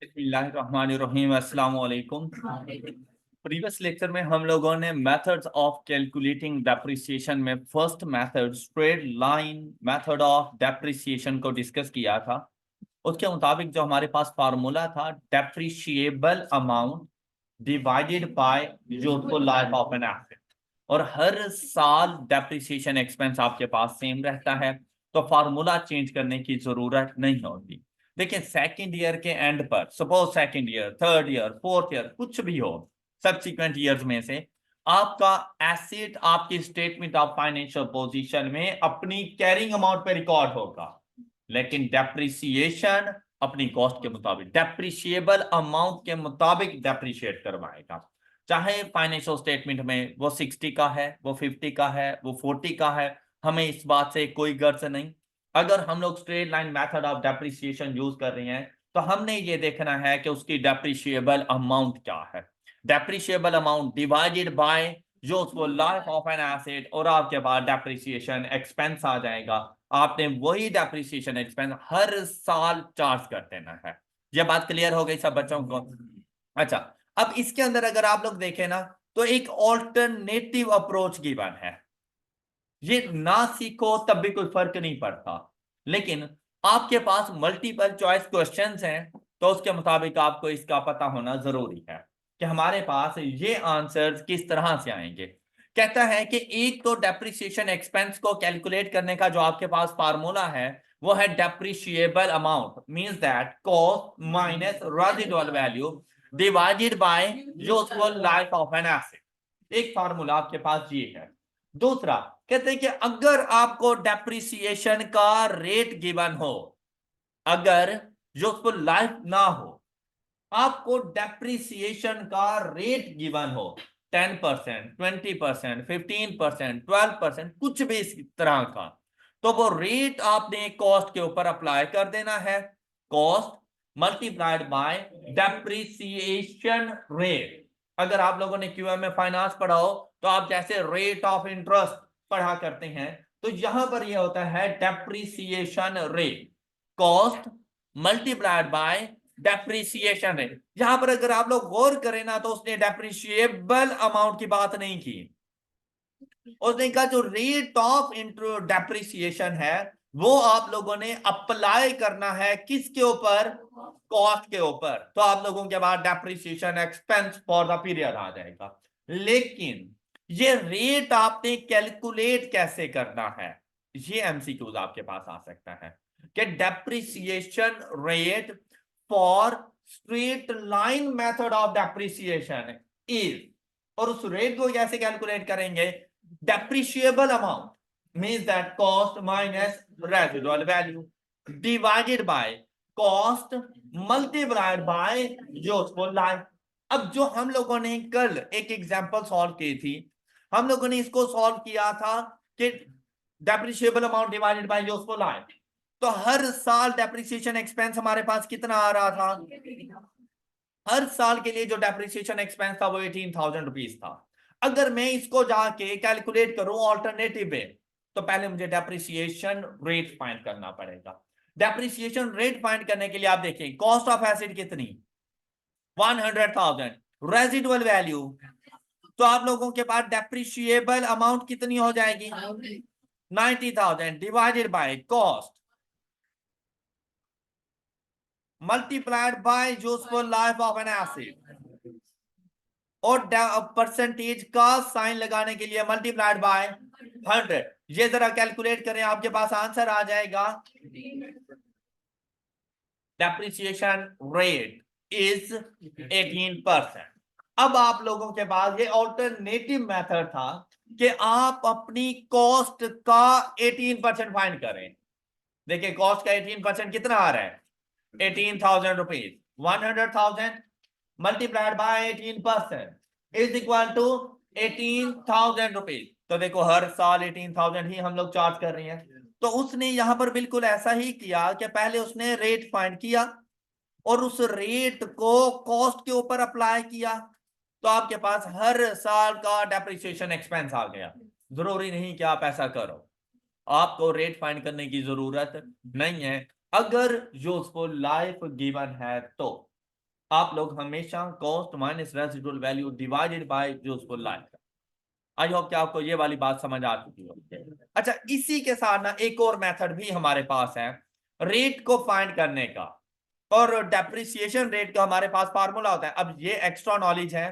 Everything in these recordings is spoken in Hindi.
बिस्मिल्लाहिर्रहमानिर्रहीम, अस्सलाम वालेकुम। प्रीवियस लेक्चर में हम लोगों ने मेथड्स ऑफ कैलकुलेटिंग डेप्रिसिएशन में first method straight line method of depreciation को डिस्कस किया था। उसके मुताबिक जो हमारे पास फार्मूला था, depreciable amount divided bye useful life of an asset, और हर साल डेप्रिसिएशन एक्सपेंस आपके पास सेम रहता है, तो फार्मूला चेंज करने की जरूरत नहीं होती। देखिए, सेकंड ईयर के एंड पर, suppose second year, third year, fourth year, कुछ भी हो, सब्सिक्वेंट ईयर्स में से आपका एसेट आपकी स्टेटमेंट ऑफ फाइनेंशियल पोजीशन में अपनी कैरिंग अमाउंट पे रिकॉर्ड होगा, लेकिन डेप्रिसिएशन अपनी कॉस्ट के मुताबिक, डेप्रिशिएबल अमाउंट के मुताबिक डेप्रिशिएट करवाएगा। चाहे फाइनेंशियल स्टेटमेंट में वो 60 का है, वो 50 का है, वो 40 का है, हमें इस बात से कोई गर्ज नहीं। अगर हम लोग straight line method of depreciation use कर रहे हैं, तो हमने ये देखना है कि उसकी डेप्रिशिएबल अमाउंट क्या है। Depreciable amount divided bye useful life of an asset, और आपके पास डेप्रिसिएशन एक्सपेंस आ जाएगा। आपने वही डेप्रिसिएशन एक्सपेंस हर साल चार्ज कर देना है। ये बात क्लियर हो गई सब बच्चों को? अच्छा, अब इसके अंदर अगर आप लोग देखें ना, तो एक ऑल्टरनेटिव अप्रोच गिवन है। ये ना सीखो तब भी कोई फर्क नहीं पड़ता, लेकिन आपके पास मल्टीपल चॉइस क्वेश्चंस हैं, तो उसके मुताबिक आपको इसका पता होना जरूरी है कि हमारे पास ये आंसर्स किस तरह से आएंगे। कहता है कि एक तो डेप्रिसिएशन एक्सपेंस को कैलकुलेट करने का जो आपके पास फार्मूला है, वो है depreciable amount, means that cost minus residual value divided by useful life of an asset. एक फार्मूला आपके पास ये है। दूसरा, कहते हैं कि अगर आपको डेप्रिसिएशन का रेट गिवन हो, अगर यूजफुल लाइफ ना हो, आपको डेप्रिसिएशन का रेट गिवन हो 10%, 20%, 15%, 12%, कुछ भी इस तरह का, तो वो रेट आपने कॉस्ट के ऊपर अप्लाई कर देना है। Cost multiplied bye depreciation rate. अगर आप लोगों ने क्यूएम में फाइनेंस पढ़ा हो, तो आप जैसे रेट ऑफ इंटरेस्ट पढ़ा करते हैं, तो यहां पर यह होता है depreciation rate, cost multiplied bye depreciation rate. यहां पर अगर आप लोग गौर करें ना, तो उसने डेप्रिशिएबल अमाउंट की बात नहीं की। उसने कहा जो रेट ऑफ डेप्रिसिएशन है, वो आप लोगों ने अप्लाई करना है किसके ऊपर? कॉस्ट के ऊपर। तो आप लोगों के बाद depreciation expense for the period आ जाएगा। लेकिन ये रेट आपने कैलकुलेट कैसे करना है, ये एमसीक्यूज आपके पास आ सकता है कि depreciation rate for straight line method of depreciation is, और उस रेट को कैसे कैलकुलेट करेंगे? Depreciable amount means that cost minus residual value divided by cost multiplied by useful life. अब जो हम लोगों ने कल एक एग्जांपल सॉल्व की थी, हम लोगों ने इसको सॉल्व किया था कि depreciable amount divided bye useful life, तो हर साल डेप्रिसिएशन एक्सपेंस हमारे पास कितना आ रहा था? हर साल के लिए जो डेप्रिसिएशन एक्सपेंस था वो 18,000 रुपीज था। अगर मैं इसको जाके कैलकुलेट करूं ऑल्टरनेटिव वे, तो पहले मुझे डेप्रिसिएशन रेट फाइंड करना पड़ेगा। डेप्रिसिएशन रेट फाइंड करने के लिए आप देखिए, कॉस्ट ऑफ एसेट कितनी? 100,000। रेजिडुअल वैल्यू, तो आप लोगों के पास डेप्रिशिएबल अमाउंट कितनी हो जाएगी? 90,000 divided by cost multiplied by useful life of an asset, और परसेंटेज का साइन लगाने के लिए मल्टीप्लाइड बाय 100। ये जरा कैलकुलेट करें, आपके पास आंसर आ जाएगा। Depreciation rate is 18%। अब आप लोगों के पास ये ऑल्टरनेटिव मेथड था कि आप अपनी कॉस्ट का 18% फाइंड करें। देखिए, कॉस्ट का 18% कितना आ रहा है? 18,000 rupees. 100,000 multiplied by 18% is equal to 18,000 rupees. तो देखो, हर साल 18,000 ही हम लोग चार्ज कर रहे हैं। तो उसने यहां पर बिल्कुल ऐसा ही किया कि पहले उसने रेट फाइंड किया और उस रेट को कॉस्ट के ऊपर अप्लाई किया, तो आपके पास हर साल का डेप्रिसिएशन एक्सपेंस आ गया। जरूरी नहीं कि आप ऐसा करो, आपको रेट फाइंड करने की जरूरत नहीं है अगर यूजफुल लाइफ गिवन है तो। आप लोग हमेशा cost minus residual value divided by useful life. I hope कि आपको ये वाली बात समझ आ चुकी हो। अच्छा, इसी के साथ ना एक और मेथड भी हमारे पास है रेट को फाइंड करने का, और डेप्रिसिएशन रेट का हमारे पास फार्मूला होता है। अब ये एक्स्ट्रा नॉलेज है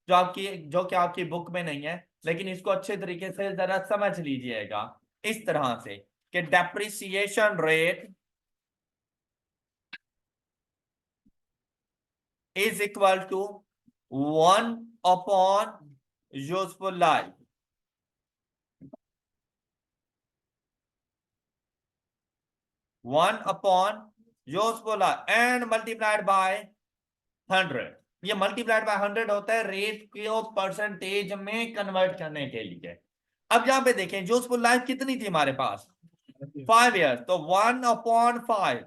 जो कि आपकी बुक में नहीं है, लेकिन इसको अच्छे तरीके से जरा समझ लीजिएगा इस तरह से कि depreciation rate is equal to 1 upon useful life. 1 upon useful life and multiplied by 100। ये मल्टीप्लाइड बाय 100 होता है रेट को परसेंटेज में कन्वर्ट करने के लिए। अब यहां पे देखें यूजफुल लाइफ कितनी थी हमारे पास, 5 years, तो 1/5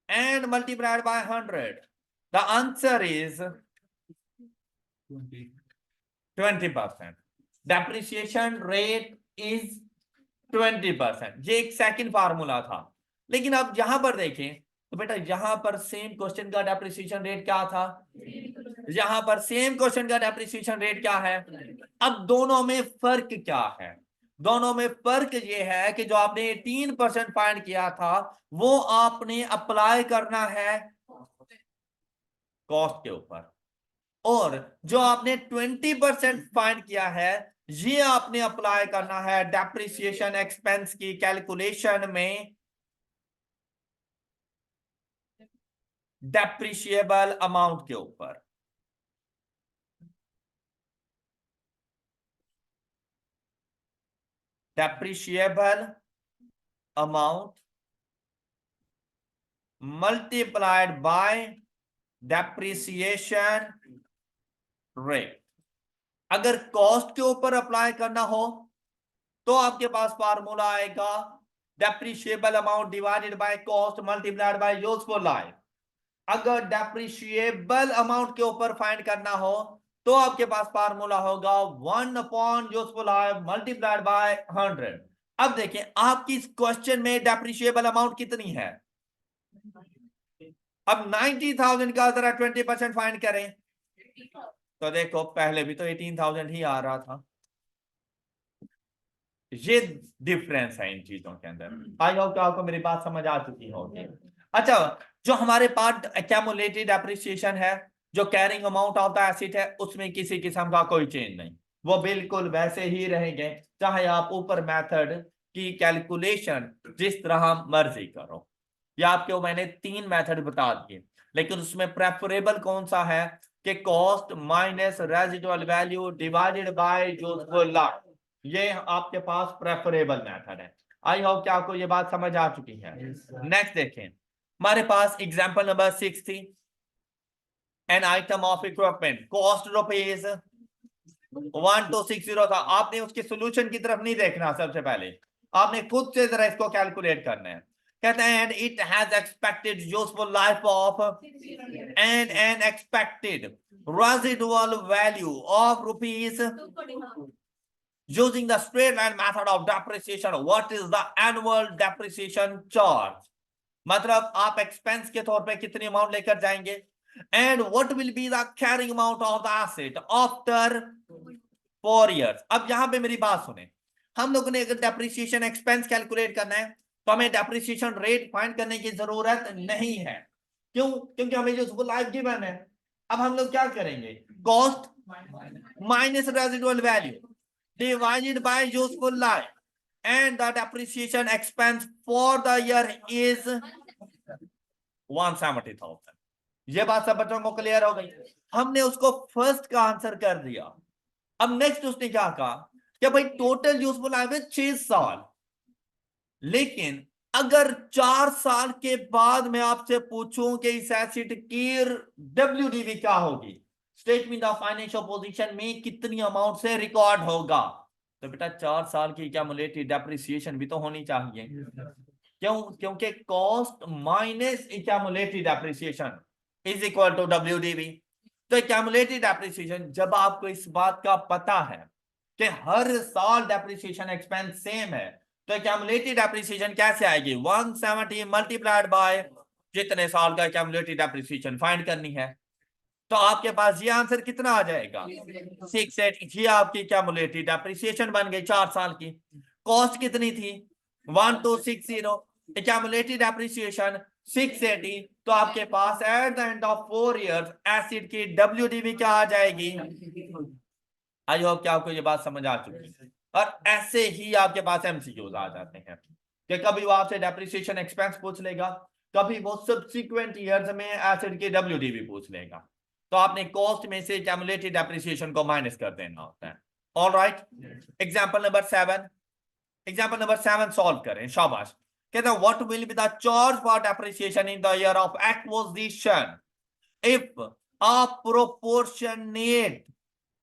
and multiplied by 100. The answer is 20%. Depreciation rate is 20%. ये एक सेकंड फार्मूला था। लेकिन अब यहां पर देखें तो बेटा यहां पर सेम क्वेश्चन का डेप्रिसिएशन रेट क्या था, यहां पर सेम क्वेश्चन का डेप्रिसिएशन रेट क्या है। अब दोनों में फर्क क्या है, दोनों में फर्क ये है कि जो आपने 18% फाइंड किया था वो आपने अप्लाई करना है कॉस्ट के ऊपर, और जो आपने 20% फाइंड किया है ये आपने अप्लाई करना है डेप्रिसिएशन एक्सपेंस की कैलकुलेशन में डेप्रिशिएबल अमाउंट के ऊपर। Depreciable amount multiplied by depreciation rate. अगर कॉस्ट के ऊपर अप्लाई करना हो तो आपके पास फार्मूला आएगा depreciable amount divided by cost multiplied by useful life. अगर डेप्रिशिएबल अमाउंट के ऊपर फाइंड करना हो तो आपके पास फार्मूला होगा 1 upon useful life multiplied by 100। अब देखें आपकी इस क्वेश्चन में डेप्रिशिएबल अमाउंट कितनी है, अब 90,000 का जरा 20% फाइंड करें तो देखो पहले भी तो 18,000 ही आ रहा था। ये डिफरेंस है इन चीजों के अंदर। आई होप कि आपको मेरी बात समझ आ चुकी होगी। अच्छा, जो हमारे पास एक्यूमुलेटेड एप्रिसिएशन है, जो carrying amount of the asset है, उसमें किसी किस्म का कोई चेंज नहीं, वो बिल्कुल वैसे ही रहेंगे चाहे आप ऊपर मेथड की कैलकुलेशन जिस तरह मर्जी करो। या आपको मैंने 3 मेथड बता दिए, लेकिन उसमें प्रेफरेबल कौन सा है कि cost minus residual value divided by useful life, ये आपके पास प्रेफरेबल मेथड है। आई होप कि आपको ये बात समझ आ चुकी है। नेक्स्ट देखें, हमारे पास एग्जांपल नंबर 6 थी, an item of equipment cost rupees 1260 था। आपने उसके सोल्यूशन की तरफ नहीं देखना, सबसे पहले आपने खुद से जरा इसको कैलकुलेट करना है। कहते हैं and it has expected useful life of and N expected residual value of rupees using the straight line method of depreciation. What is the annual depreciation charge? मतलब आप एक्सपेंस के तौर पे कितनी अमाउंट लेकर जाएंगे, and what will be the carrying amount of the asset after 4 years. अब यहां पे मेरी बात सुने, हम लोगों ने अगर डेप्रिसिएशन एक्सपेंस कैलकुलेट करना है तो हमें डेप्रिसिएशन रेट फाइंड करने की जरूरत नहीं है। क्यों? क्योंकि हमें जो लाइफ गिवन है। अब हम लोग क्या करेंगे, cost minus residual value divided by useful life, and the depreciation expense for the year is 170,000। ये बात सब बच्चों को क्लियर हो गई। हमने उसको फर्स्ट का आंसर कर दिया। अब नेक्स्ट उसने क्या कहा कि भाई टोटल यूजफुल लाइफ है 6 साल, लेकिन अगर 4 साल के बाद मैं आपसे पूछूं कि इस एसेट की डब्ल्यूडीवी क्या होगी, स्टेटमेंट ऑफ फाइनेंशियल पोजीशन में कितनी अमाउंट से रिकॉर्ड होगा, तो बेटा 4 साल की एक्यूमुलेटेड डेप्रिसिएशन भी तो होनी चाहिए। क्यों? क्योंकि cost minus accumulated depreciation is equal to WDV. तो एक्यूमुलेटेड डेप्रिसिएशन, जब आपको इस बात का पता है कि हर साल डेप्रिसिएशन एक्सपेंस सेम है, तो एक्यूमुलेटेड डेप्रिसिएशन कैसे आएगी, 170 मल्टीप्लाइड बाय जितने साल का एक्यूमुलेटेड डेप्रिसिएशन फाइंड करनी है। तो आपके पास ये आंसर कितना आ जाएगा 680। ये आपकी क्यूमुलेटिव डेप्रिसिएशन बन गई 4 साल की। कॉस्ट कितनी थी 1260, क्यूमुलेटिव डेप्रिसिएशन 680। तो आपके पास at the end of 4 years asset की WDV क्या आ जाएगी। आई होप कि आपको ये बात समझ आ चुकी है। और ऐसे ही आपके पास MCQs आ जाते हैं कि कभी वो आपसे डेप्रिसिएशन एक्सपेंस पूछ लेगा, कभी वो सब्सिक्वेंट ईयर्स में एसिड की WDV पूछ लेगा। तो आपने कॉस्ट में से क्यूमुलेटिव डेप्रिसिएशन को माइनस कर देना होता है। All right, example number 7, example number 7 solve करें, शाबाश। कहते हैं what will be the charge for depreciation in the year of acquisition if a proportionate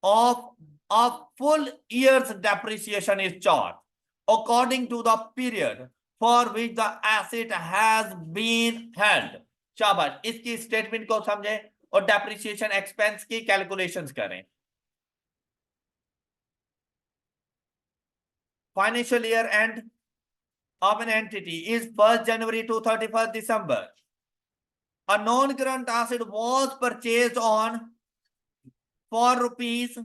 of a full year's depreciation is charged according to the period for which the asset has been held। शाबाश, इसकी स्टेटमेंट को समझें और डेप्रिसिएशन एक्सपेंस की कैलकुलेशंस करें। Financial year and of an entity is 1st January to 31st December. A non-current asset was purchased on for rupees,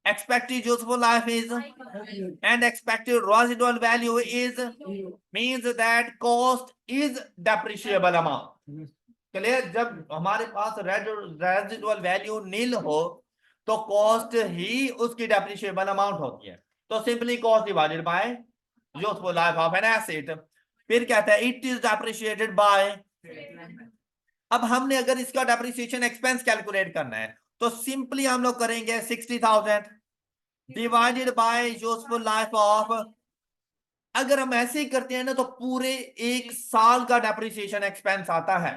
expected useful life is, and expected residual value is, means that cost is depreciable amount। Clear, जब हमारे पास रेजिडुअल वैल्यू नील हो तो कॉस्ट ही उसकी डेप्रिशिएबल अमाउंट होती है। तो simply cost divided by useful life of an asset. फिर कहता है इट इज डेप्रिशिएटेड बाय। अब हमने अगर इसका डेप्रिसिएशन एक्सपेंस कैलकुलेट करना है तो सिंपली हम लोग करेंगे 60,000 divided by useful life of. अगर हम ऐसे ही करते हैं ना तो पूरे 1 साल का डेप्रिसिएशन एक्सपेंस आता है।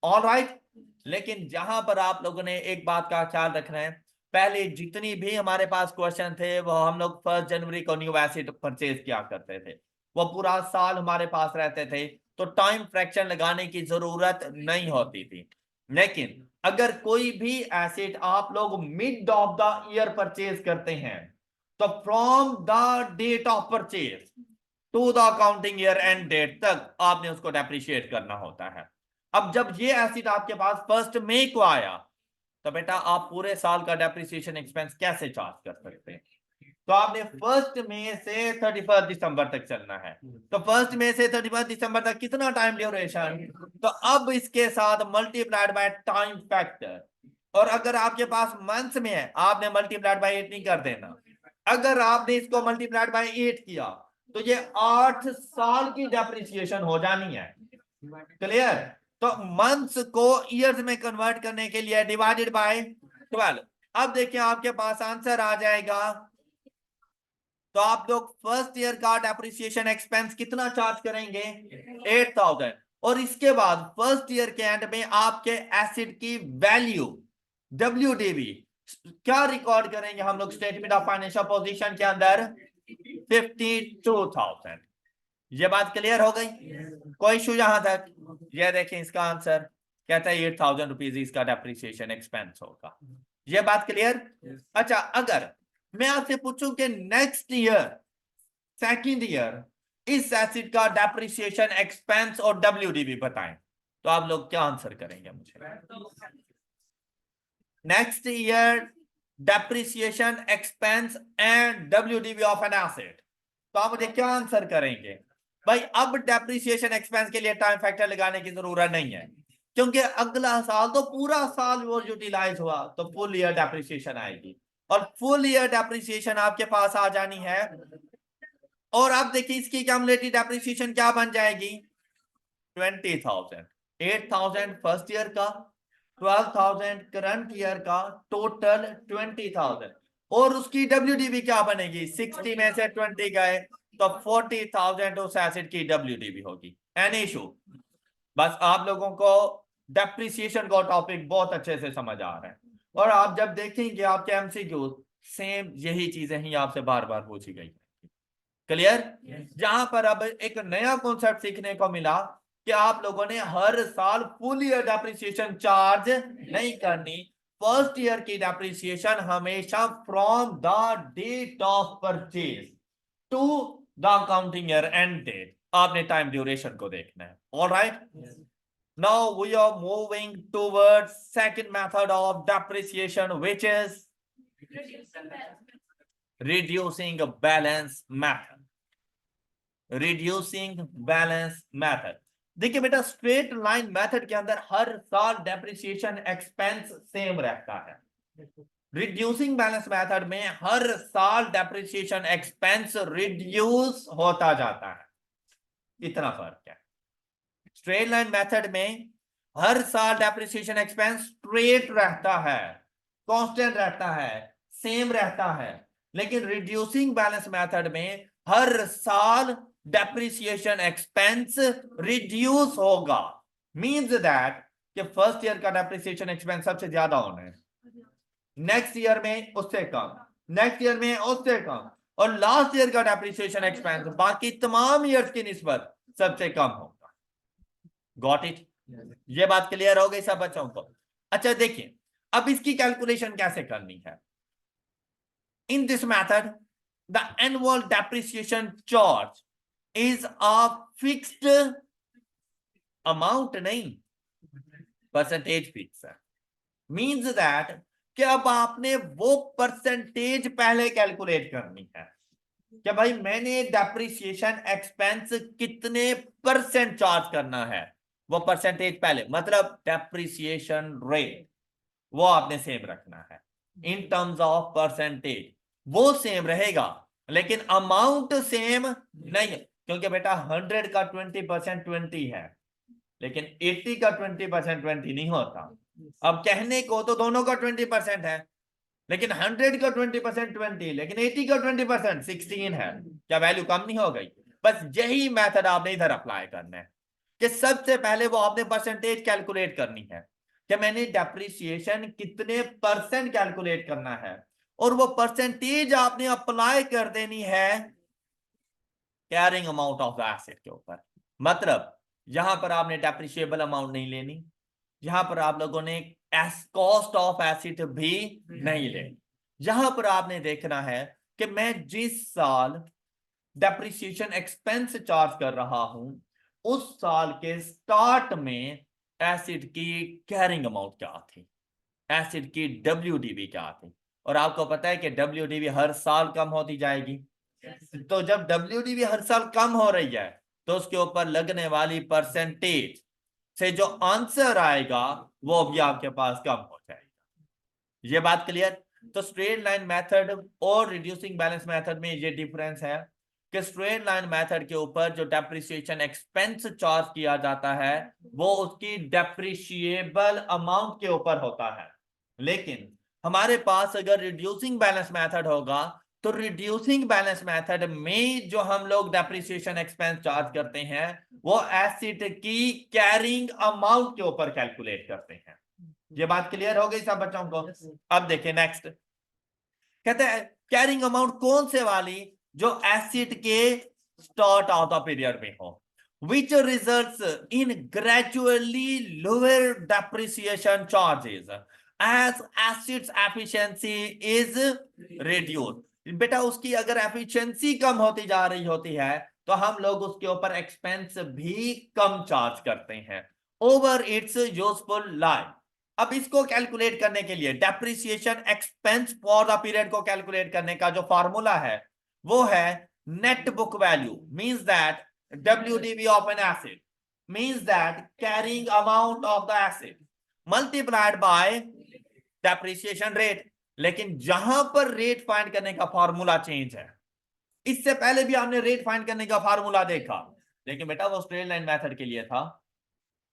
ऑल राइट, लेकिन जहां पर आप लोगों ने एक बात का ख्याल रखना है, पहले जितनी भी हमारे पास क्वेश्चन थे वो हम लोग 1 जनवरी को न्यू एसेट परचेज किया करते थे, वो पूरा साल हमारे पास रहते थे, तो टाइम फ्रैक्शन लगाने की जरूरत नहीं होती थी। लेकिन अगर कोई भी एसेट आप लोग mid of the year purchase करते हैं तो from the date of purchase to the accounting year end date तक आपने उसको डेप्रिशिएट करना होता है। अब जब ये एसिड आपके पास 1 मई को आया तो बेटा आप पूरे साल का डेप्रिसिएशन एक्सपेंस कैसे चार्ज कर सकते हैं। तो आपने 1 मई से 31 दिसंबर तक चलना है। तो 1 मई से 31 दिसंबर तक कितना टाइम ड्यूरेशन, तो अब इसके साथ मल्टीप्लाइड बाय टाइम फैक्टर। और अगर आपके पास मंथ्स में है आपने मल्टीप्लाइड बाय 8 नहीं कर देना। अगर आपने इसको मल्टीप्लाइड बाय 8 किया तो ये 8 साल की डेप्रिसिएशन हो जानी है। क्लियर, तो मंथ्स को ईयर्स में कन्वर्ट करने के लिए डिवाइडेड बाय 12। अब देखिए आपके पास आंसर आ जाएगा। तो आप लोग 1st ईयर का डेप्रिसिएशन एक्सपेंस कितना चार्ज करेंगे 8,000। और इसके बाद 1st ईयर के एंड में आपके एसिड की वैल्यू WDV क्या रिकॉर्ड करेंगे हम लोग स्टेटमेंट ऑफ फाइनेंशियल पोजीशन के अंदर 52,000। ये बात क्लियर हो गई, कोई इशू यहां तक। ये देखें इसका आंसर कहता है 8,000 रुपीज इसका डेप्रिसिएशन एक्सपेंस होगा। ये बात क्लियर। अच्छा, अगर मैं आपसे पूछूं कि नेक्स्ट ईयर 2nd ईयर इस एसिड का डेप्रिसिएशन एक्सपेंस और WDV बताएं तो आप लोग क्या आंसर करेंगे मुझे। Next year depreciation expense and WDV of an asset, तो आप मुझे क्या आंसर करेंगे भाई। अब डेप्रिसिएशन एक्सपेंस के लिए टाइम फैक्टर लगाने की जरूरत नहीं है क्योंकि अगला साल तो पूरा साल वो यूटिलाइज हुआ तो फुल ईयर डेप्रिसिएशन आएगी और फुल ईयर डेप्रिसिएशन आपके पास आ जानी है। और अब देखिए इसकी क्यूमुलेटिव डेप्रिसिएशन क्या बन जाएगी 20,000, 8,000 फर्स्ट ईयर का, 12,000 करंट ईयर का, टोटल 20,000। और उसकी WDV क्या बनेगी 60 में से 20 गए तो 40,000 उस एसेट की WDV होगी। एनी इशू, बस आप लोगों को डेप्रिसिएशन का टॉपिक बहुत अच्छे से समझ आ रहा है। और आप जब देखेंगे आपके MCQ सेम यही चीजें ही आपसे बार बार पूछी गई। क्लियर, जहां पर अब एक नया कॉन्सेप्ट सीखने को मिला कि आप लोगों ने हर साल फुल ईयर डेप्रिसिएशन चार्ज नहीं करनी। 1st ईयर की डेप्रिसिएशन हमेशा from the date of purchase to the accounting year end date, आपने टाइम ड्यूरेशन को देखना है। All right, Now we are moving towards second method of depreciation, which is reducing balance method. Reducing balance method. देखिए बेटा, स्ट्रेट लाइन मेथड के अंदर हर साल डेप्रिसिएशन एक्सपेंस सेम रहता है। रिड्यूसिंग बैलेंस मेथड में हर साल डेप्रिसिएशन एक्सपेंस रिड्यूस होता जाता है, इतना फर्क है। स्ट्रेट लाइन मेथड में हर साल डेप्रिसिएशन एक्सपेंस स्ट्रेट रहता है, कांस्टेंट रहता है, सेम रहता है। लेकिन रिड्यूसिंग बैलेंस मेथड में हर साल डेप्रिसिएशन एक्सपेंस रिड्यूस होगा। मींस दैट कि फर्स्ट ईयर का डेप्रिसिएशन एक्सपेंस सबसे ज्यादा होना है, नेक्स्ट ईयर में उससे कम, नेक्स्ट ईयर में उससे कम, और लास्ट ईयर का डेप्रिसिएशन एक्सपेंस बाकी तमाम ईयर्स की निस्बत सबसे कम होगा। Got it? ये बात क्लियर हो गई सब बच्चों को? अच्छा देखिए, अब इसकी कैलकुलेशन कैसे करनी है। In this method the annual depreciation charge is a fixed amount, नहीं परसेंटेज फिक्स है। मींस दैट कि अब आपने वो परसेंटेज पहले कैलकुलेट करनी है कि भाई मैंने डेप्रिसिएशन एक्सपेंस कितने परसेंट चार्ज करना है, वो परसेंटेज पहले, मतलब डेप्रिसिएशन रेट वो आपने सेम रखना है इन टर्म्स ऑफ परसेंटेज, वो सेम रहेगा, लेकिन अमाउंट सेम नहीं है। क्योंकि बेटा 100 का 20% 20 है, लेकिन 80 का 20% 20 नहीं होता। अब कहने को तो दोनों का 20% है, लेकिन 100 का 20% 20, लेकिन 80 का 20% 16 है। क्या वैल्यू कम नहीं हो गई? बस यही मेथड आपने इधर अप्लाई करना है कि सबसे पहले वो आपने परसेंटेज कैलकुलेट करनी है कि मैंने डेप्रिसिएशन कितने परसेंट कैलकुलेट करना है, और वो परसेंटेज आपने अप्लाई कर देनी है carrying amount of the asset के ऊपर। मतलब यहां पर आपने डेप्रिशिएबल अमाउंट नहीं लेनी, यहां पर आप लोगों ने कॉस्ट ऑफ एसेट भी नहीं लेनी। यहां पर आपने देखना है कि मैं जिस साल डेप्रिसिएशन एक्सपेंस चार्ज कर रहा हूं उस साल के स्टार्ट में एसिड की कैरिंग अमाउंट क्या थी, एसिड की WDV क्या थी। और आपको पता है कि WDV हर साल कम होती जाएगी। तो जब WDV हर साल कम हो रही है तो उसके ऊपर लगने वाली परसेंटेज से जो आंसर आएगा वो भी आपके पास कम हो जाएगा। ये बात क्लियर? तो स्ट्रेट लाइन मेथड और रिड्यूसिंग बैलेंस मेथड में ये डिफरेंस है कि स्ट्रेट लाइन मेथड के ऊपर जो डेप्रिसिएशन एक्सपेंस चार्ज किया जाता है वो उसकी डेप्रिशिएबल अमाउंट के ऊपर होता है। लेकिन हमारे पास अगर रिड्यूसिंग बैलेंस मेथड होगा तो रिड्यूसिंग बैलेंस मेथड में जो हम लोग डेप्रिसिएशन एक्सपेंस चार्ज करते हैं वो एसेट की कैरिंग अमाउंट के ऊपर कैलकुलेट करते हैं। ये बात क्लियर हो गई सब बच्चों को? अब देखिए नेक्स्ट कहते हैं कैरिंग अमाउंट कौन से वाली, जो एसेट के स्टार्ट ऑफ द पीरियड में हो, which results in gradually lower depreciation charges as assets efficiency is reduced। बेटा उसकी अगर एफिशिएंसी कम होती जा रही होती है तो हम लोग उसके ऊपर एक्सपेंस भी कम चार्ज करते हैं ओवर इट्स यूजफुल लाइफ। अब इसको कैलकुलेट करने के लिए depreciation expense for the period को कैलकुलेट करने का जो फॉर्मूला है वो है net book value, means that WDV of an asset means that carrying amount of the asset multiplied by depreciation rate। लेकिन जहां पर रेट फाइंड करने का फॉर्मूला चेंज है, इससे पहले भी हमने रेट फाइंड करने का फॉर्मूला देखा, लेकिन बेटा वो स्ट्रेट लाइन मेथड के लिए था,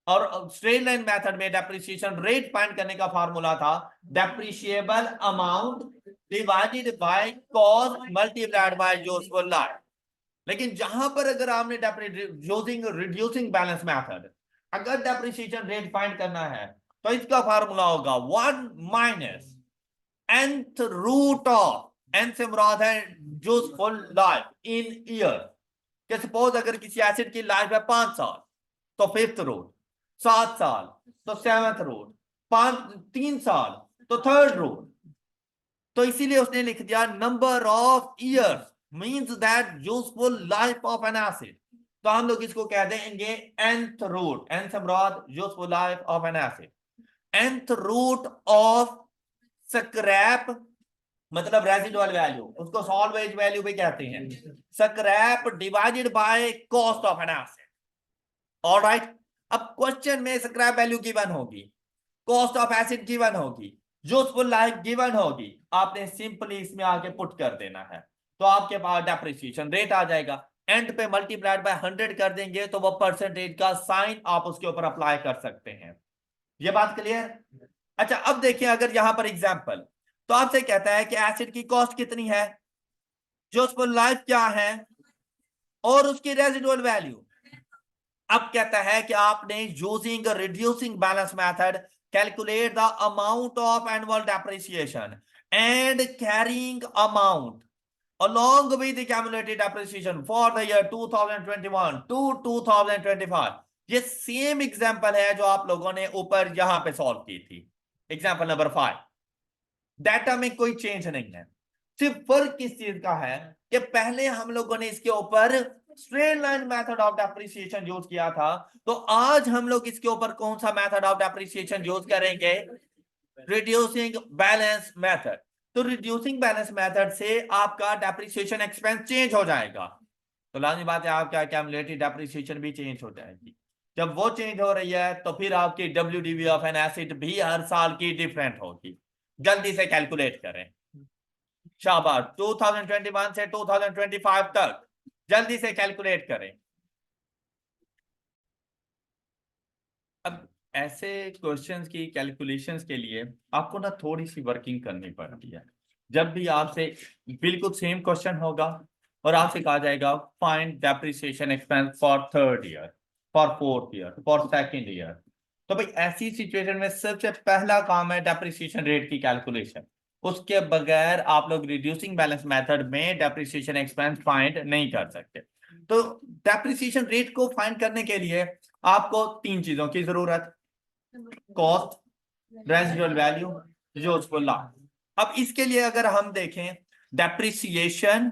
और स्ट्रेट लाइन मेथड में डेप्रिसिएशन रेट फाइंड करने का फॉर्मूला था depreciable amount divided by cost multiplied by useful life. लेकिन जहां पर अगर आपने यूजिंग रिड्यूसिंग बैलेंस मेथड अगर डेप्रिसिएशन रेट फाइंड करना है तो इसका फार्मूला होगा 1 minus nth root of, n से मुराद है यूजफुल लाइफ इन ईयर। कि सपोज अगर किसी एसिड की लाइफ है 5 साल तो 5th रूट, 7 साल तो 7th रूट, 3 साल तो 3rd रूट। तो इसीलिए उसने लिख दिया number of years means that useful life of an acid। तो हम लोग इसको कह देंगे nth रूट, nth से मुराद useful life of an asset, nth root of scrap मतलब रेजिडुअल वैल्यू, उसको सॉल्वेज वैल्यू भी कहते हैं, scrap divided by cost of an asset. Alright, अब क्वेश्चन में स्क्रैप वैल्यू गिवन होगी, कॉस्ट ऑफ एसिड गिवन होगी, यूजफुल लाइफ गिवन होगी, आपने सिंपली इसमें आके पुट कर देना है, तो आपके पास डेप्रिसिएशन रेट आ जाएगा। एंड पे मल्टीप्लाइड बाय 100 कर देंगे तो वो परसेंटेज का साइन आप उसके ऊपर अप्लाई कर सकते हैं। ये बात क्लियर? अच्छा, अब देखिए अगर यहां पर एग्जांपल, तो आपसे कहता है कि एसिड की कॉस्ट कितनी है, यूजफुल लाइफ क्या है, और उसकी रेजिडुअल वैल्यू। अब कहता है कि आपने using reducing balance method calculate the amount of annual depreciation and carrying amount along with the accumulated depreciation for the year 2021 to 2025। ये सेम एग्जांपल है जो आप लोगों ने ऊपर यहां पे सॉल्व की थी, एग्जांपल नंबर 5। डाटा में कोई चेंज नहीं है, सिर्फ फर्क किस चीज का है कि पहले हम लोगों ने इसके ऊपर straight line method of depreciation use किया था, तो आज हम लोग इसके ऊपर कौन सा मेथड ऑफ डेप्रिसिएशन यूज करेंगे, रिड्यूसिंग बैलेंस मेथड। तो रिड्यूसिंग बैलेंस मेथड से आपका डेप्रिसिएशन एक्सपेंस चेंज हो जाएगा, तो लाजमी बात है आपका एक्यूमुलेटेड डेप्रिसिएशन भी चेंज हो जाएगी। जब वो चेंज हो रही है तो फिर आपकी WDV ऑफ एन एसिड भी हर साल की डिफरेंट होगी। जल्दी से कैलकुलेट करें, शाबाश, 2021 से 2025 तक जल्दी से कैलकुलेट करें। अब ऐसे क्वेश्चंस की कैलकुलेशंस के लिए आपको ना थोड़ी सी वर्किंग करनी पड़ती है। जब भी आपसे बिल्कुल सेम क्वेश्चन होगा और आपसे कहा जाएगा find depreciation expense for third year, for fourth year, for second year, तो भाई ऐसी सिचुएशन में सबसे पहला काम है डेप्रिसिएशन रेट की कैलकुलेशन। उसके बगैर आप लोग रिड्यूसिंग बैलेंस मेथड में डेप्रिसिएशन एक्सपेंस फाइंड नहीं कर सकते। तो डेप्रिसिएशन रेट को फाइंड करने के लिए आपको तीन चीजों की जरूरत, cost, residual value, useful life. अब इसके लिए अगर हम देखें, depreciation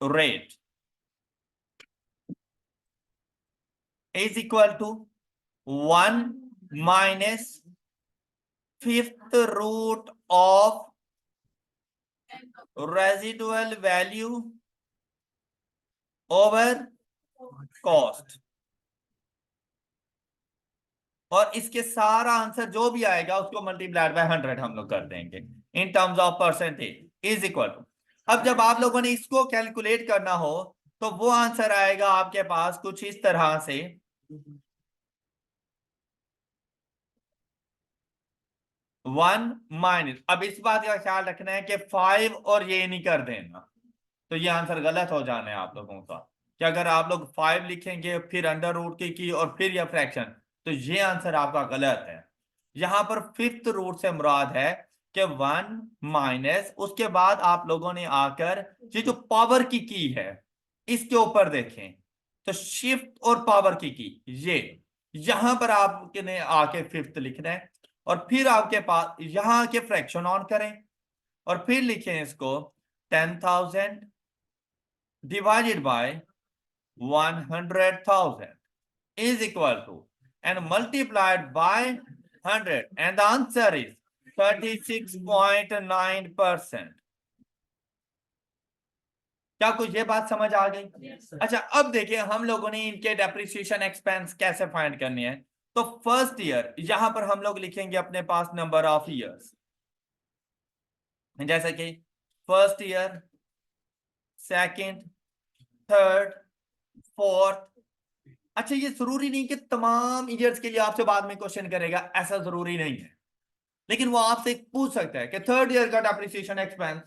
rate is equal to 1 minus fifth root of residual value over cost, और इसके सारा आंसर जो भी आएगा उसको मल्टीप्लाइड बाय 100 हम लोग कर देंगे in terms of percentage is equal to. अब जब आप लोगों ने इसको कैलकुलेट करना हो तो वो आंसर आएगा आपके पास कुछ इस तरह से, 1 माइनस, अब इस बात का ख्याल रखना है कि 5 और ये नहीं कर देना, तो ये आंसर गलत हो जाना है आप लोगों का, कि अगर आप लोग 5 लिखेंगे फिर अंडर रूट की और फिर यह फ्रैक्शन, तो ये आंसर आपका गलत है। यहां पर फिफ्थ रूट से मुराद है कि 1 माइनस, उसके बाद आप लोगों ने आकर ये जो पावर की है इसके ऊपर देखें, तो शिफ्ट और पावर की ये यहां पर आपने आके फिफ्थ लिखना है, और फिर आपके पास यहां के फ्रैक्शन ऑन करें और फिर लिखें इसको 10,000 divided by 100,000 is equal to, and multiplied by 100, and the answer is 36.9%। क्या कुछ ये बात समझ आ गई? अच्छा, अब देखिए हम लोगों ने इनके डेप्रिसिएशन एक्सपेंस कैसे फाइंड करनी है। तो फर्स्ट ईयर यहां पर हम लोग लिखेंगे अपने पास नंबर ऑफ ईयर्स, जैसे कि first year, second, third, fourth. अच्छा, ये जरूरी नहीं कि तमाम ईयर्स के लिए आपसे बाद में क्वेश्चन करेगा, ऐसा जरूरी नहीं है, लेकिन वो आपसे पूछ सकता है कि थर्ड ईयर का डेप्रिसिएशन एक्सपेंस,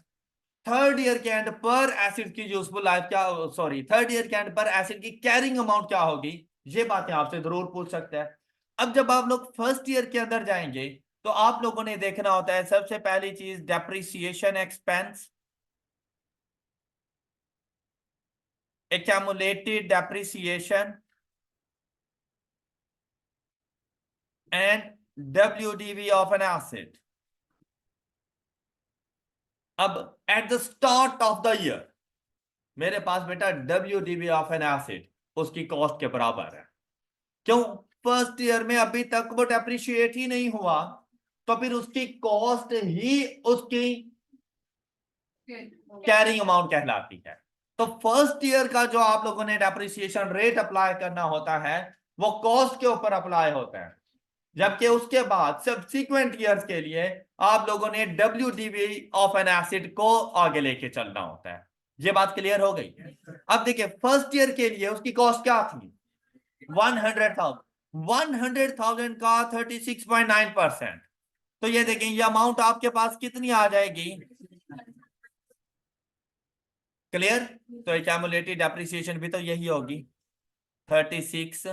थर्ड ईयर के एंड पर एसिड की यूजफुल लाइफ क्या, सॉरी, थर्ड ईयर के एंड पर एसिड की कैरिंग अमाउंट क्या होगी, ये बातें आपसे जरूर पूछ सकता है। अब जब आप लोग फर्स्ट ईयर के अंदर जाएंगे तो आप लोगों ने देखना होता है सबसे पहली चीज depreciation expense, accumulated depreciation and WDV of an asset। अब at the start of the year मेरे पास बेटा WDV ऑफ एन एसिड उसकी कॉस्ट के बराबर है। क्यों? फर्स्ट ईयर में अभी तक वो डेप्रिशिएट ही नहीं हुआ, तो फिर उसकी कॉस्ट ही उसकी कैरिंग अमाउंट कहलाती है। तो फर्स्ट ईयर का जो आप लोगों ने डेप्रिसिएशन रेट अप्लाई करना होता है वो कॉस्ट के ऊपर अप्लाई होता है, जबकि उसके बाद सब्सिक्वेंट ईयर्स के लिए आप लोगों ने WDV ऑफ एन एसिड को आगे लेके चलना होता है। ये बात क्लियर हो गई? अब देखिए फर्स्ट ईयर के लिए उसकी कॉस्ट क्या थी? 100,000। 100,000 का 36.9%। तो ये देखें ये अमाउंट आपके पास कितनी आ जाएगी? क्लियर? तो एक्यूमुलेटेड डेप्रिसिएशन भी तो यही होगी 36।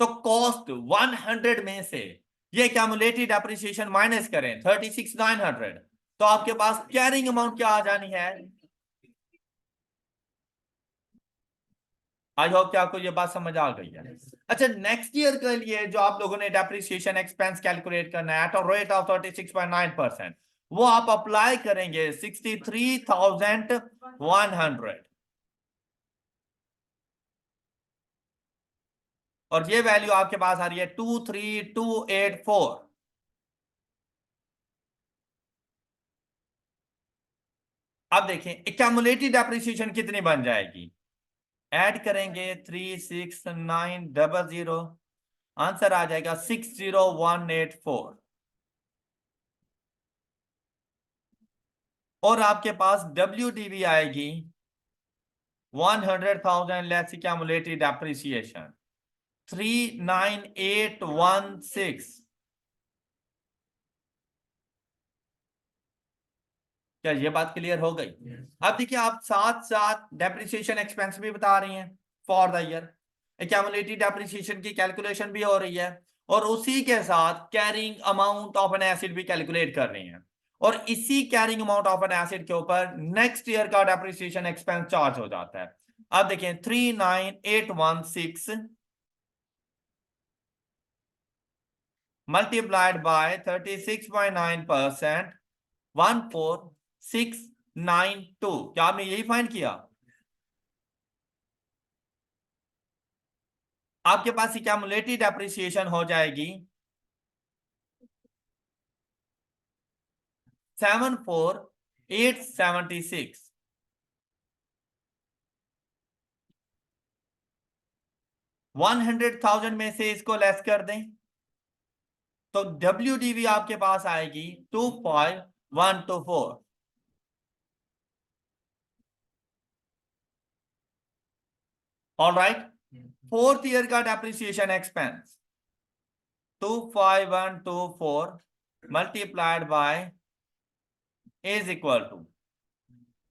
तो कॉस्ट 100 में से ये एक्यूमुलेटेड डेप्रिसिएशन माइनस करें 36,900, तो आपके पास कैरिंग अमाउंट क्या आ जानी है? आई होप कि आपको ये बात समझ आ गई है। अच्छा, नेक्स्ट ईयर के लिए जो आप लोगों ने डेप्रिसिएशन एक्सपेंस कैलकुलेट करना है एट अ रेट ऑफ 36.9%, वो आप अप्लाई करेंगे 63,100, और ये वैल्यू आपके पास आ रही है 23,284। अब देखें एक्यूमुलेटेड डेप्रिसिएशन कितनी बन जाएगी? ऐड करेंगे 36900, आंसर आ जाएगा 60,184। और आपके पास WDV आएगी 100,000 लेस एक्यूमुलेटेड डेप्रिसिएशन 39816। क्या ये बात क्लियर हो गई? अब देखिए आप साथ साथ डेप्रिसिएशन एक्सपेंस भी बता रही हैं for the year, accumulated depreciation की कैलकुलेशन भी हो रही है, और उसी के साथ carrying amount of an acid भी कैलकुलेट कर रही हैं, और इसी carrying amount of an acid के ऊपर नेक्स्ट ईयर का डेप्रिसिएशन एक्सपेंस चार्ज हो जाता है। अब देखें 39816 मल्टीप्लाइड बाय 36.9%, 14692। क्या आपने यही फाइंड किया? आपके पास एक्यूमुलेटेड डेप्रिसिएशन हो जाएगी 74,876। 100,000 में से इसको लेस कर दें तो WDV आपके पास आएगी 25,124। ऑलराइट, फोर्थ ईयर का depreciation expense 25,124 multiplied by is equal to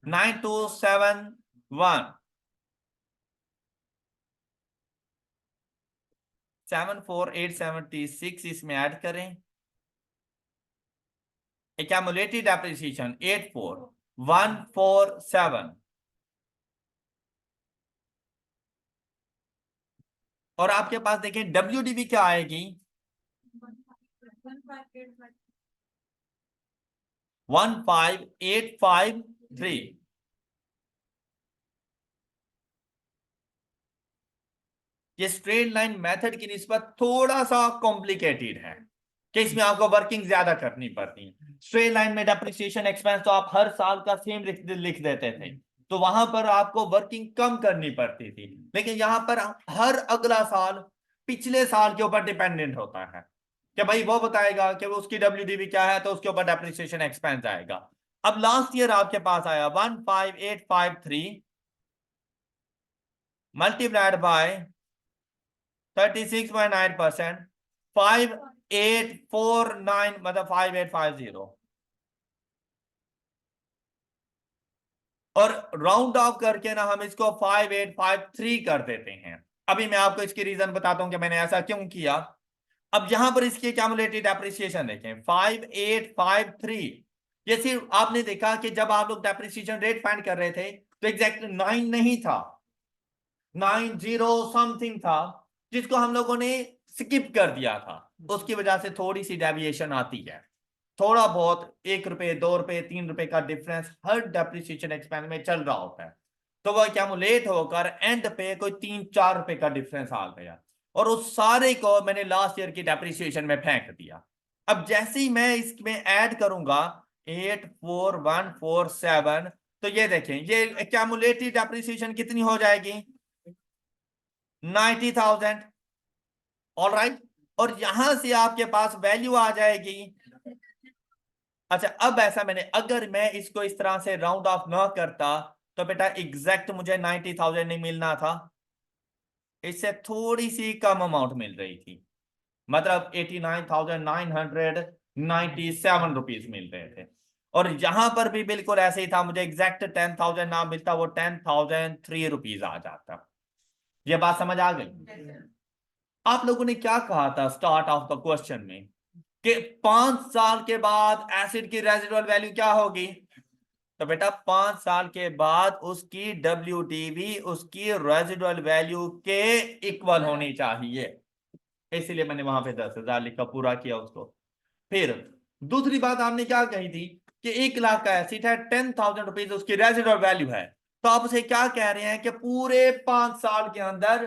9271। 74,876 इसमें ऐड करें, एक्यूमुलेटेड डेप्रिसिएशन 84,147, और आपके पास देखें WDV क्या आएगी 15,853। ये स्ट्रेट लाइन मेथड की निस्बत थोड़ा सा कॉम्प्लिकेटेड है कि इसमें आपको वर्किंग ज्यादा करनी पड़ती है। स्ट्रेट लाइन में डेप्रिसिएशन एक्सपेंस तो आप हर साल का सेम लिख देते थे, तो वहां पर आपको वर्किंग कम करनी पड़ती थी, लेकिन यहां पर हर अगला साल पिछले साल के ऊपर डिपेंडेंट होता है कि भाई वो बताएगा कि वो उसकी WDV क्या है, तो उसके ऊपर डेप्रिसिएशन एक्सपेंस आएगा। अब लास्ट ईयर आपके पास आया 15,853 मल्टीप्लाइड बाय 36.9%, 5,849 मतलब 5,850, और राउंड ऑफ करके ना हम इसको 5,853 कर देते हैं। अभी मैं आपको इसकी रीजन बताता हूं कि मैंने ऐसा क्यों किया। अब यहां पर इसकी एक्यूमुलेटेड डेप्रिसिएशन देखें 5,853। ये सिर्फ आपने देखा कि जब आप लोग डेप्रिसिएशन रेट फाइंड कर रहे थे तो एग्जैक्ट 9 नहीं था, 90 समथिंग था, जिसको हम लोगों ने स्किप कर दिया था। उसकी वजह से थोड़ी सी डेविएशन आती है, थोड़ा बहुत 1 रुपए 2 रुपए 3 रुपए का डिफरेंस हर डेप्रिसिएशन एक्सपेंस में चल रहा होता है। तो वो एक्यूमुलेट होकर एंड पे कोई 3-4 रुपए का डिफरेंस आ गया, और उस सारे को मैंने लास्ट ईयर की डेप्रिसिएशन में फेंक दिया। अब जैसे ही मैं इसमें ऐड करूंगा 84147, तो ये देखें ये एक्यूमुलेटिव डेप्रिसिएशन कितनी हो जाएगी, 90,000। ऑल राइट, और यहां से आपके पास वैल्यू आ जाएगी। अच्छा, अब ऐसा मैंने, अगर मैं इसको इस तरह से राउंड ऑफ ना करता तो बेटा एग्जैक्ट मुझे 90,000 नहीं मिलना था, इससे थोड़ी सी कम अमाउंट मिल रही थी, मतलब 89,997 रुपीज मिल रहे थे। और यहां पर भी बिल्कुल ऐसे ही था, मुझे एग्जैक्ट 10,000 ना मिलता, वो 10,003 रुपीज आ जाता। ये बात समझ आ गई? आप लोगों ने क्या कहा था स्टार्ट ऑफ द क्वेश्चन में कि 5 साल के बाद एसिड की रेजिडुअल वैल्यू क्या होगी? तो बेटा 5 साल के बाद उसकी WDV उसकी रेजिडुअल वैल्यू के इक्वल होनी चाहिए, इसीलिए मैंने वहां पे 10,000 लिखा, पूरा किया उसको। फिर दूसरी बात आपने क्या कही थी कि 1 लाख का एसिड है, 10,000 रुपीज उसकी रेजिडुअल वैल्यू है, तो आप उसे क्या कह रहे हैं कि पूरे 5 साल के अंदर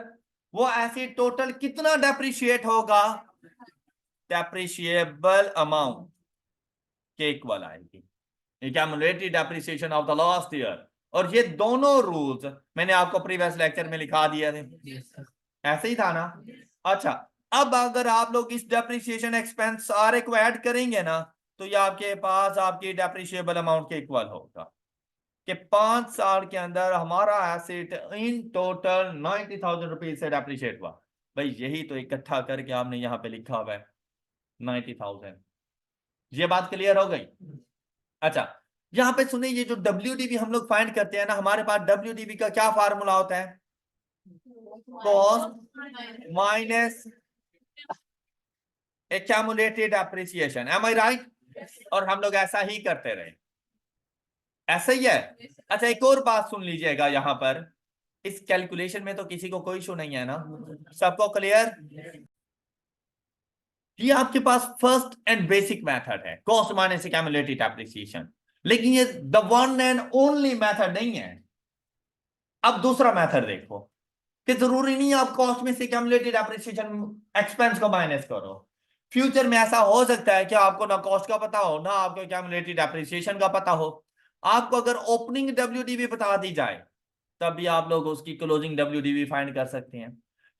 वो एसिड टोटल कितना डेप्रिशिएट होगा, डेप्रिशिएबल अमाउंट के इक्वल आएगी, accumulated depreciation of the last year. और ये दोनों रूल्स मैंने आपको प्रीवियस लेक्चर में लिखा दिए थे, ऐसे ही था ना? अच्छा, अब अगर आप लोग इस डेप्रिसिएशन एक्सपेंस सारे को ऐड करेंगे ना, तो ये आपके पास आपकी डेप्रिशिएबल अमाउंट के इक्वल होगा कि 5 साल के अंदर हमारा एसेट इन टोटल 90,000 रुपीज से डेप्रिशिएट हुआ। भाई यही तो इकट्ठा करके आपने यहाँ पे लिखा हुआ है 90,000। ये बात क्लियर हो गई? अच्छा, यहां पे सुने, ये जो WDV हम लोग फाइंड करते हैं ना, हमारे पास WDV का क्या फार्मूला होता है, cost minus accumulated appreciation, am I right? और हम लोग ऐसा ही करते रहे, ऐसा ही है। अच्छा, एक और बात सुन लीजिएगा, यहां पर इस कैलकुलेशन में तो किसी को कोई इशू नहीं है ना, सबको क्लियर? ये आपके पास फर्स्ट एंड बेसिक मेथड है, कॉस्ट माइनस एक्यूमुलेटेड एप्रिसिएशन, लेकिन ये the one and only method नहीं है। अब दूसरा मेथड देखो कि जरूरी नहीं आप कॉस्ट में से एक्यूमुलेटेड एप्रिसिएशन एक्सपेंस को माइनस करो। फ्यूचर में ऐसा हो सकता है कि आपको ना कॉस्ट का पता हो ना आपको एक्यूमुलेटेड एप्रिसिएशन का पता हो। आपको अगर ओपनिंग WDV बता दी जाए तब भी आप लोग उसकी क्लोजिंग WDV फाइंड कर सकते हैं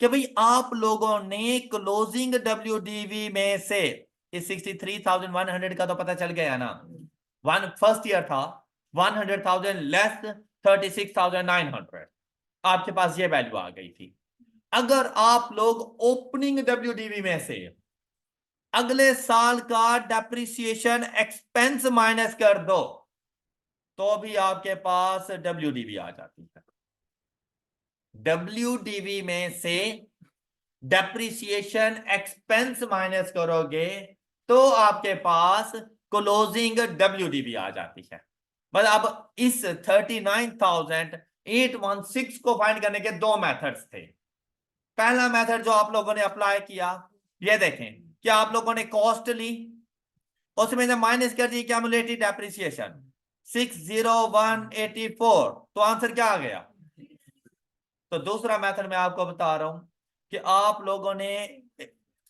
कि भाई आप लोगों ने क्लोजिंग WDV में से इस 63,100 का तो पता चल गया ना, वन फर्स्ट ईयर था 100,000 लेस 36,900, आपके पास ये वैल्यू आ गई थी। अगर आप लोग ओपनिंग WDV में से अगले साल का डेप्रिसिएशन एक्सपेंस माइनस कर दो तो भी आपके पास WDV आ जाती है। WDV में से डेप्रिसिएशन एक्सपेंस माइनस करोगे तो आपके पास क्लोजिंग WDV आ जाती है। बस अब इस 39,816 को फाइंड करने के दो मेथड्स थे। पहला मेथड जो आप लोगों ने अप्लाई किया, ये देखें कि आप लोगों ने कॉस्ट ली, उसमें से माइनस कर दी एक्यूमुलेटेड डेप्रिसिएशन 60184, तो आंसर क्या आ गया? तो दूसरा मेथड मैं आपको बता रहा हूं कि आप लोगों ने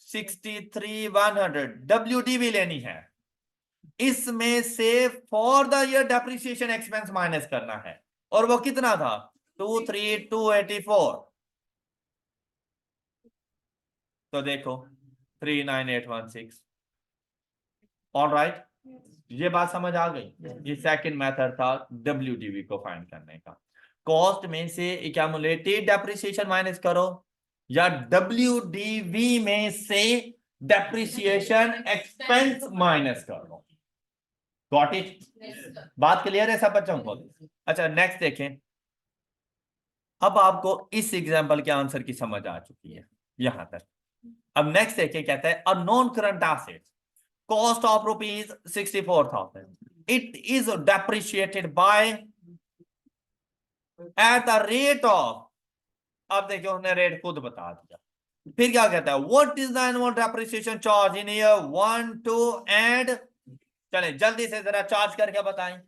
63,100 WDV लेनी है, इसमें से for the year depreciation expense minus करना है, और वो कितना था 23,284, तो देखो 39,816। ऑल राइट, ये बात समझ आ गई? ये सेकंड मेथड था WDV को फाइंड करने का। कॉस्ट में से एक्यूमुलेटेड डेप्रिसिएशन माइनस करो या WDV में से डेप्रिसिएशन एक्सपेंस माइनस करो। Got it? बात क्लियर है सब बच्चों को? अच्छा, नेक्स्ट देखें। अब आपको इस एग्जांपल के आंसर की समझ आ चुकी है यहां तक। अब नेक्स्ट देखें, कहता है a non current asset cost of rupees 64,000, it is depreciated by at the rate of, अब देखिए उसने रेट खुद बता दिया। फिर क्या कहता है, what is the annual depreciation charge in year 1, 2 and, चले जल्दी से जरा चार्ज करके बताएं।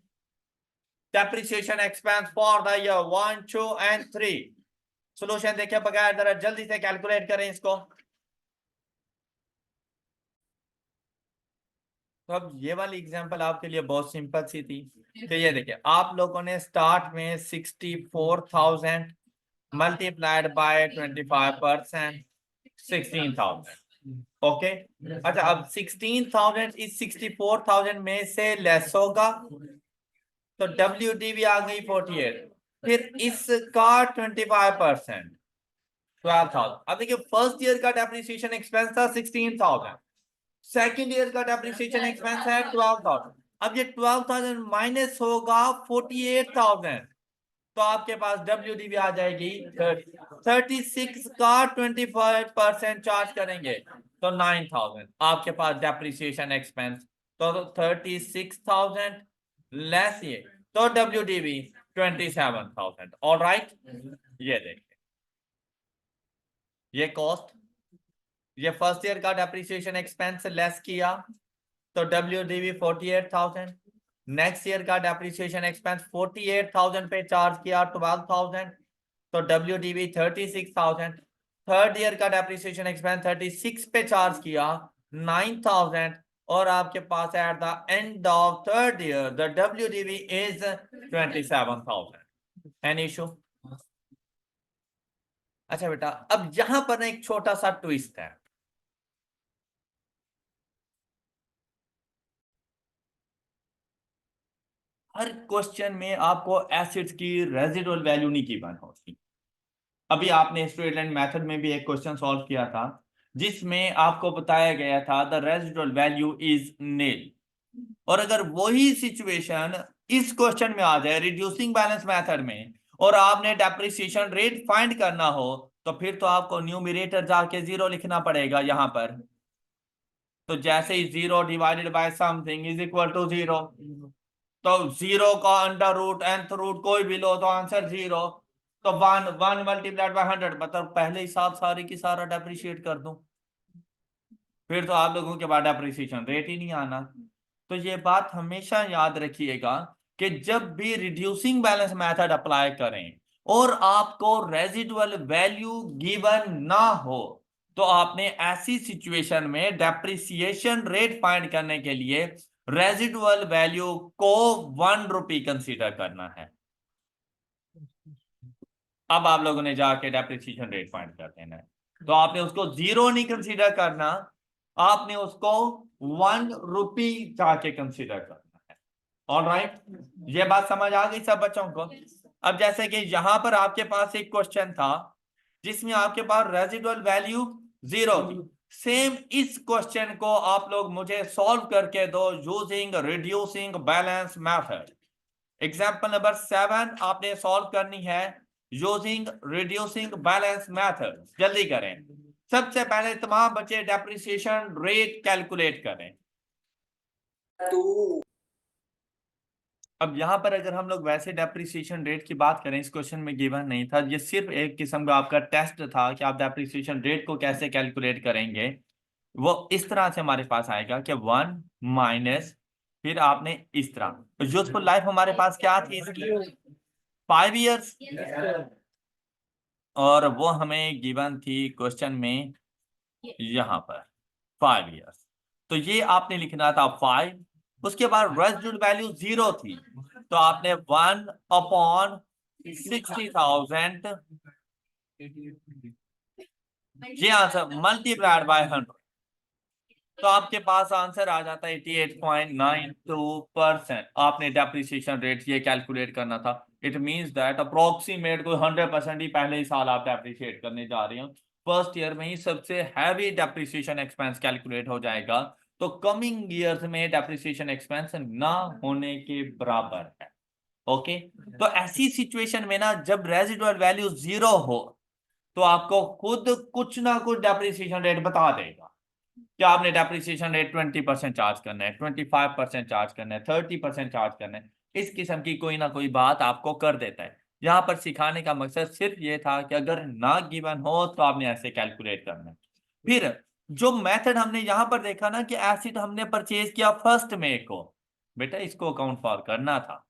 Depreciation expense for the year 1, 2 and 3। Solution देखे बगैर जरा जल्दी से कैलकुलेट करें इसको। तो अब ये वाली एग्जांपल आपके लिए बहुत सिंपल सी थी। तो ये देखिए, आप लोगों ने स्टार्ट में 64,000 मल्टीप्लाइड बाय 25%, 16,000। ओके, अच्छा अब 16,000 इस 64,000 में से लेस होगा तो WDV आ गई 48, फिर इसका 25%, 12,000। अब देखिए, फर्स्ट ईयर का डेप्रिसिएशन एक्सपेंस था 16,000, सेकेंड ईयर का डेप्रिसिएशन एक्सपेंस है 12,000। अब ये 12,000 माइनस होगा 48,000, तो आपके पास WDV आ जाएगी 36 का 25% चार्ज करेंगे तो 9,000 आपके पास डेप्रिसिएशन एक्सपेंस। तो 36,000 लेस ये, तो WDV 27,000। ऑलराइट, ये देखिए, ये कॉस्ट, ये फर्स्ट ईयर का डेप्रिसिएशन एक्सपेंस लेस किया तो WDV 48,000। नेक्स्ट ईयर का डेप्रिसिएशन एक्सपेंस 48,000 पे चार्ज किया 12,000, तो WDV 36,000। थर्ड ईयर का डेप्रिसिएशन एक्सपेंस 36 पे चार्ज किया 9,000, और आपके पास at the end of third year the WDV is 27,000। Any issue? अच्छा बेटा, अब यहां पर एक छोटा सा ट्विस्ट है। हर क्वेश्चन में आपको एसिड्स की रेजिडुअल वैल्यू नहीं गिवन होती। अभी आपने स्टूडेंट मेथड में भी एक क्वेश्चन सॉल्व किया था जिसमें आपको बताया गया था द रेजिडुअल वैल्यू इज नील, और अगर वही सिचुएशन इस क्वेश्चन में आ जाए रिड्यूसिंग बैलेंस मेथड में और आपने डेप्रिसिएशन रेट फाइंड करना हो, तो फिर तो आपको न्यूमरेटर जाके 0 लिखना पड़ेगा यहां पर। तो जैसे ही 0 divided by something is equal to 0, तो 0 का अंडर रूट nth रूट कोई भी लो तो आंसर 0। तो 1 मल्टीप्लाइड बाय 100, मतलब पहले ही साथ सारी की सारा डेप्रिशिएट कर दूं, फिर तो आप लोगों के बाद डेप्रिसिएशन रेट ही नहीं आना। तो ये बात हमेशा याद रखिएगा कि जब भी रिड्यूसिंग बैलेंस मेथड अप्लाई करें और आपको रेजिडुअल वैल्यू गिवन ना हो, तो आपने ऐसी सिचुएशन में डेप्रिसिएशन रेट फाइंड करने के लिए रेजिडुअल वैल्यू को 1 रुपी कंसीडर करना है। अब आप लोगों ने जाके डेप्रिसिएशन रेट फाइंड कर देना है, तो आपने उसको 0 नहीं कंसीडर करना, आपने उसको 1 रुपी जाके कंसीडर करना है। ऑलराइट, ये बात समझ आ गई सब बच्चों को? अब जैसे कि यहां पर आपके पास एक क्वेश्चन था जिसमें आपके पास रेजिडुअल वैल्यू 0 थी। सेम इस क्वेश्चन को आप लोग मुझे सॉल्व करके दो using reducing balance method. Example number 7 आपने सॉल्व करनी है यूजिंग रिड्यूसिंग बैलेंस मेथड। जल्दी करें, सबसे पहले तमाम बच्चे डेप्रिसिएशन रेट कैलकुलेट करें। अब यहां पर अगर हम लोग वैसे डेप्रिसिएशन रेट की बात करें, इस क्वेश्चन में गिवन नहीं था, ये सिर्फ एक किस्म का आपका टेस्ट था कि आप डेप्रिसिएशन रेट को कैसे कैलकुलेट करेंगे। वो इस तरह से हमारे पास आएगा कि 1 माइनस, फिर आपने इस तरह यूजफुल लाइफ हमारे पास क्या थी इसकी 5 इयर्स, और वो हमें गिवन थी क्वेश्चन में यहां पर 5 इयर्स। तो ये आपने लिखना था 5, उसके बाद रेजिडुअल वैल्यू 0 थी, तो आपने 1/60,000 ये आंसर मल्टीप्लाइड बाय 100, तो आपके पास आंसर आ जाता है 88.92%। आपने डेप्रिसिएशन रेट ये कैलकुलेट करना था। इट मींस दैट अप्रोक्सीमेट कोई 100% ही पहले ही साल आप डेप्रिशिएट करने जा रहे हो, फर्स्ट ईयर में ही सबसे हैवी डेप्रिसिएशन एक्सपेंस कैलकुलेट हो जाएगा, तो कमिंग ईयर्स में डेप्रिसिएशन एक्सपेंस ना होने के बराबर है। ओके, तो ऐसी सिचुएशन में ना जब रेजिडुअल वैल्यू 0 हो तो आपको खुद कुछ ना कुछ डेप्रिसिएशन रेट बता देगा कि आपने डेप्रिसिएशन रेट 20% चार्ज करना है, 25% चार्ज करना है, 30% चार्ज करना है। इस किस्म की कोई ना कोई बात आपको कर देता है। यहाँ पर सिखाने का मकसद सिर्फ ये था कि अगर ना गिवन हो तो आपने ऐसे कैलकुलेट करना है। फिर जो मेथड हमने यहाँ पर देखा ना कि एसिड हमने परचेज किया फर्स्ट में को, बेटा इसको अकाउंट फॉर करना था।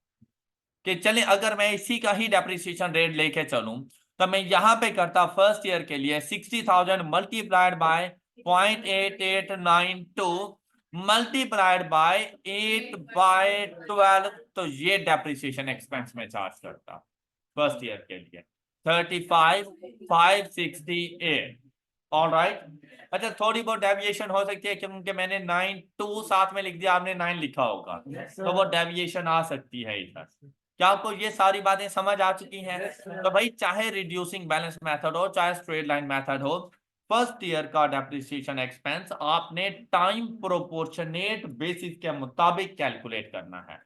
कि चले अगर मैं इसी का ही डेप्रिसिएशन रेट लेके चलूं तो मैं यहाँ पे करता फर्स्ट ईयर के लिए 60,000 मल्टीप्लाइड बाय 0.8892 मल्टीप्लाइड बाय 8/12, तो ये डेप्रिसिएशन एक्सपेंस में चार्ज करता फर्स्ट ईयर के लिए 35,568। ऑलराइट, अच्छा थोड़ी बहुत डेविएशन हो सकती है क्योंकि मैंने 9.2 साथ में लिख दिया, आपने 9 लिखा होगा, तो वो डेविएशन आ सकती है इधर। क्या आपको ये सारी बातें समझ आ चुकी हैं? तो भाई चाहे रिड्यूसिंग बैलेंस मेथड हो चाहे स्ट्रेट लाइन मेथड हो, फर्स्ट ईयर का डेप्रिसिएशन एक्सपेंस आपने टाइम प्रोपोर्शनेट बेसिस के मुताबिक कैलकुलेट करना है।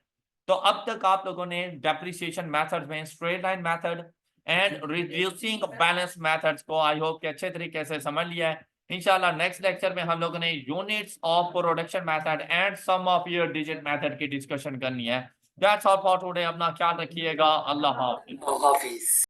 तो अब तक आप लोगों ने डेप्रिसिएशन मेथड में straight line method and reducing balance methods को आई होप कि अच्छे तरीके से समझ लिया है। इंशाल्लाह नेक्स्ट लेक्चर में हम लोगों ने units of production method and sum of your digit method की डिस्कशन करनी है। That's all for today. अपना ख्याल रखिएगा। अल्लाह हाफिज।